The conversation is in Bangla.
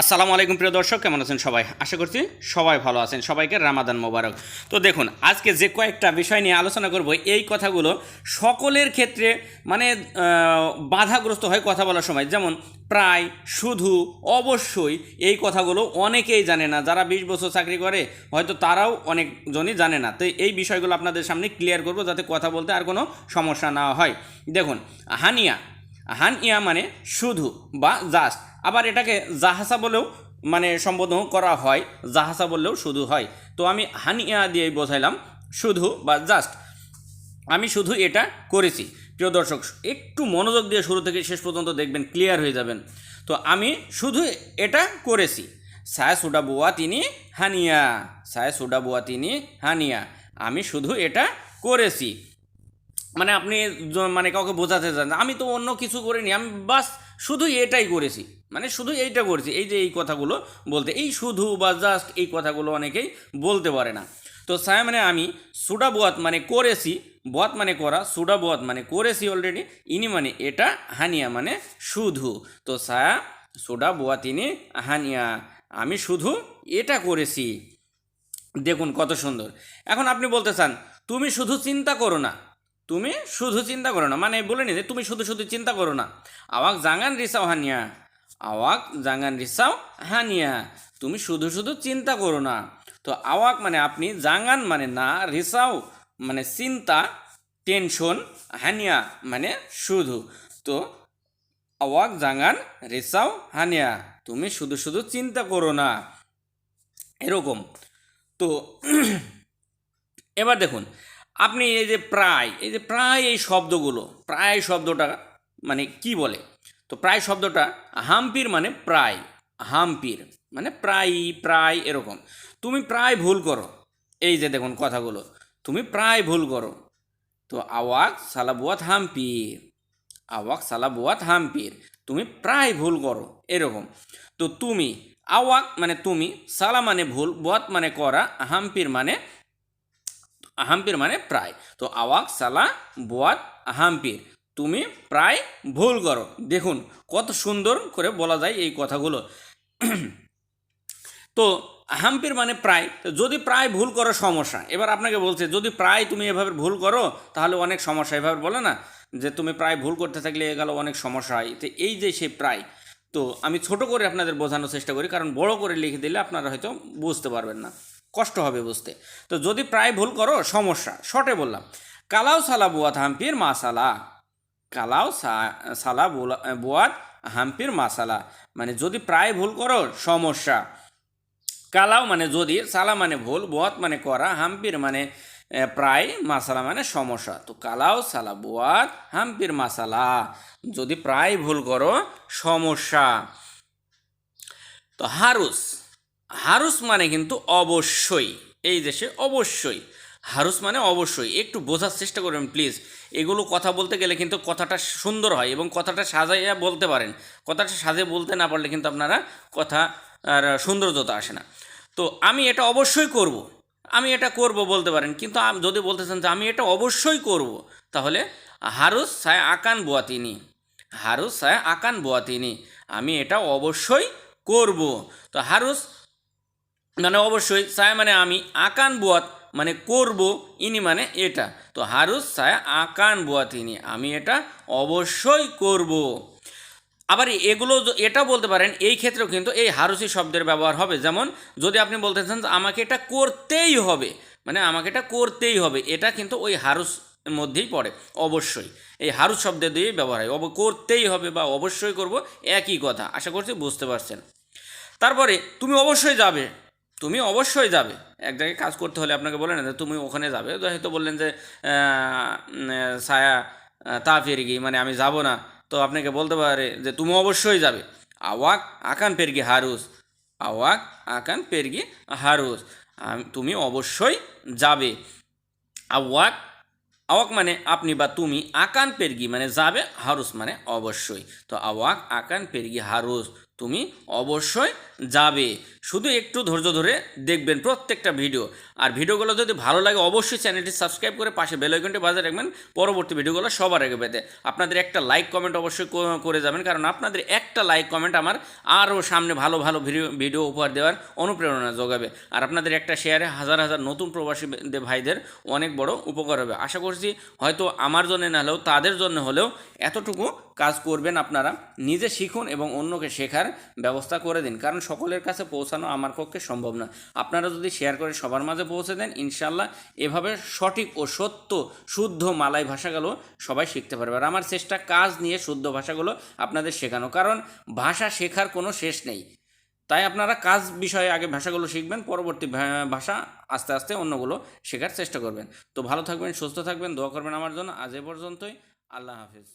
আসসালামু আলাইকুম প্রিয় দর্শক, কেমন আছেন সবাই? আশা করছি সবাই ভালো আছেন। সবাইকে রামাদান মোবারক। তো দেখুন, আজকে যে কয়েকটা বিষয় নিয়ে আলোচনা করব, এই কথাগুলো সকলের ক্ষেত্রে মানে বাধাগ্রস্ত হয় কথা বলার সময়। যেমন প্রায়, শুধু, অবশ্যই, এই কথাগুলো অনেকেই জানে না। যারা 20 বছর চাকরি করে হয়তো তারাও অনেকজনই জানে না। তো এই বিষয়গুলো আপনাদের সামনে ক্লিয়ার করব, যাতে কথা বলতে আর কোনো সমস্যা না হয়। দেখুন, হানিয়া হানিয়া মানে শুধু বা জাস্ট। আবার এটাকে জাহাসা বলেও মানে সম্বোধন করা হয়, জাহাসা বললেও শুধু হয়। তো আমি হানিয়া দিয়েই বোঝাইলাম শুধু বা জাস্ট। আমি শুধু এটা করেছি। প্রিয় দর্শক, একটু মনোযোগ দিয়ে শুরু থেকে শেষ পর্যন্ত দেখবেন, ক্লিয়ার হয়ে যাবেন। তো আমি শুধু এটা করেছি। সায়া সুডা বুয়া তিনি হানিয়া, সায়া সুডা বুয়া তিনি হানিয়া। আমি শুধু এটা করেছি। মানে আপনি মানে কাউকে বোঝাতে চান আমি তো অন্য কিছু করিনি, আমি বাস শুধু এটাই করেছি, মানে শুধু এইটা করেছি। এই যে এই কথাগুলো বলতে, এই শুধু বা জাস্ট, এই কথাগুলো অনেকেই বলতে পারে না। তো সায়া মানে আমি, সুডা বুয়াত মানে করেছি, বুয়াত মানে করা, সুডা বুয়াত মানে করেছি অলরেডি, ইনি মানে এটা, হানিয়া মানে শুধু। তো সায়া সুডা বুয়াত ইনি হানিয়া, আমি শুধু এটা করেছি। দেখুন কত সুন্দর। এখন আপনি বলতে চান তুমি শুধু চিন্তা করো না, তুমি শুধু চিন্তা করো না, মানে বলে নি যে তুমি শুধু শুধু চিন্তা করো না। আওয়াক জাঙ্গান রিসাও হানিয়া, আওয়াক জাঙ্গান রিসাও হানিয়া, তুমি শুধু শুধু চিন্তা করো না। তো আওয়াক মানে আপনি, জাঙ্গান মানে না, রিসাও মানে চিন্তা, টেনশন, হানিয়া মানে শুধু। তো আওয়াক জাঙ্গান রিসাও হানিয়া, তুমি শুধু শুধু চিন্তা করো না, এরকম। তো এবার দেখুন, আপনি এই যে প্রায় এই শব্দগুলো, প্রায় শব্দটা মানে কি বলে? তো প্রায় শব্দটা হাম্পির মানে প্রায়, হাম্পির মানে প্রায়, প্রায় এরকম। তুমি প্রায় ভুল করো, এই যে দেখুন কথাগুলো, তুমি প্রায় ভুল করো। তো আওয়াক সালাবুয়াত হাম্পির, আওয়াক সালাবুয়াত হাম্পির, তুমি প্রায় ভুল করো, এরকম। তো তুমি, আওয়াক মানে তুমি, সালা মানে ভুল, বুয়াত মানে করা, হাম্পির মানে প্রায়। তো আওয়াক সালা বুয়াত হাম্পির, তুমি প্রায় ভুল করো। দেখুন কত সুন্দর করে বলা যায় এই কথাগুলো। তো হাম্পির মানে প্রায়, যদি প্রায় ভুল করো সমস্যা। এবার আপনাকে বলছে যদি প্রায় তুমি এভাবে ভুল করো তাহলে অনেক সমস্যা। এভাবে বলে না যে তুমি প্রায় ভুল করতে থাকলে গেল অনেক সমস্যা হয়। তো এই যে সে প্রায়, তো আমি ছোট করে আপনাদের বোঝানোর চেষ্টা করি, কারণ বড় করে লিখে দিলে আপনারা হয়তো বুঝতে পারবেন না, কষ্ট হবে বুঝতে। তো যদি প্রায় ভুল করো সমস্যা, শর্টে বললাম কালাও সালা বুয়াত হাম্পির মাসালা, কালাও সালা বুয়াত হাম্পির মাসালা, মানে যদি প্রায় ভুল করো সমস্যা। কালাও মানে যদি, সালা মানে ভুল, বুয়াত মানে করা, হাম্পির মানে প্রায়, মাসালা মানে সমস্যা। তো কালাও সালা বুয়াত হাম্পির মাসালা, যদি প্রায় ভুল করো সমস্যা। তো হারুস, হারুস মানে কিন্তু অবশ্যই, এই দেশে অবশ্যই, হারুস মানে অবশ্যই। একটু বোঝার চেষ্টা করবেন প্লিজ। এগুলো কথা বলতে গেলে কিন্তু কথাটা সুন্দর হয় এবং কথাটা সাজাইয়া বলতে পারেন। কথাটা সাজিয়ে বলতে না পারলে কিন্তু আপনারা কথা আর সৌন্দর্যতা আসে না। তো আমি এটা অবশ্যই করব, আমি এটা করব বলতে পারেন, কিন্তু যদি বলতে চান যে আমি এটা অবশ্যই করব, তাহলে হারুস সায় আকান বুয়াতিনি, হারুস সায় আকান বুয়াতিনি, আমি এটা অবশ্যই করব। তো হারুস মানে অবশ্যই, সায় মানে আমি, আকান বুয়াত মানে করব, ইনি মানে এটা। তো হারুস সায় আকান বুয়াতিনি, আমি এটা অবশ্যই করব। আবার এগুলো এটা বলতে পারেন, এই ক্ষেত্রেও কিন্তু এই হারুসি শব্দের ব্যবহার হবে। যেমন যদি আপনি বলতে চান আমাকে এটা করতেই হবে, মানে আমাকে এটা করতেই হবে, এটা কিন্তু ওই হারুস মধ্যেই পড়ে অবশ্যই। এই হারুস শব্দ দিয়েই ব্যবহার হয়, করতেই হবে বা অবশ্যই করব, একই কথা। আশা করছি বুঝতে পারছেন। তারপরে তুমি অবশ্যই যাবে, তুমি অবশ্যই যাবে। এক জায়গায় কাজ করতে হলে আপনাকে বলে না যে তুমি ওখানে যাবে, তো হয়তো বললেন যে ছায়া তা ফেরগি মানে আমি যাব না, তো আপনাকে বলতে পারে যে তুমি অবশ্যই যাবে। আওয়াক আকান পেরগি হারুস, আওয়াক আকান পেরগি হারুস, তুমি অবশ্যই যাবে। আওয়াক, আওয়াক মানে আপনি বা তুমি, আকান পেরগি মানে যাবে, হারুস মানে অবশ্যই। তো আওয়াক আকান পেরগি হারুস, তুমি অবশ্যই যাবে। শুধু একটু ধৈর্য ধরে দেখবেন প্রত্যেকটা ভিডিও। আর ভিডিওগুলো যদি ভালো লাগে অবশ্যই চ্যানেলটি সাবস্ক্রাইব করে পাশে বেল আইকনটি বাজিয়ে রাখবেন পরবর্তী ভিডিওগুলো সবার আগে পেতে। আপনাদের একটা লাইক কমেন্ট অবশ্যই করে যাবেন, কারণ আপনাদের একটা লাইক কমেন্ট আমার আরও সামনে ভালো ভালো ভিডিও উপহার দেওয়ার অনুপ্রেরণা যোগাবে। আর আপনাদের একটা শেয়ারে হাজার হাজার নতুন প্রবাসী ভাইদের অনেক বড় উপকার হবে। আশা করছি হয়তো আমার জন্য না হলেও তাদের জন্য হলেও এতটুকু কাজ করবেন আপনারা। নিজে শিখুন এবং অন্যকে শেখার ব্যবস্থা করে দিন, কারণ সকলের কাছে পৌঁছানো আমার পক্ষে সম্ভব না। আপনারা যদি শেয়ার করে সবার মাঝে পৌঁছে দেন, ইনশাল্লাহ এভাবে সঠিক ও সত্য শুদ্ধ মালাই ভাষাগুলো সবাই শিখতে পারবে। আর আমার চেষ্টা কাজ নিয়ে শুদ্ধ ভাষাগুলো আপনাদের শেখানো, কারণ ভাষা শেখার কোনো শেষ নেই। তাই আপনারা কাজ বিষয়ে আগে ভাষাগুলো শিখবেন, পরবর্তী ভাষা আস্তে আস্তে অন্যগুলো শেখার চেষ্টা করবেন। তো ভালো থাকবেন, সুস্থ থাকবেন, দোয়া করবেন আমার জন্য। আজ এ পর্যন্তই। আল্লাহ হাফিজ।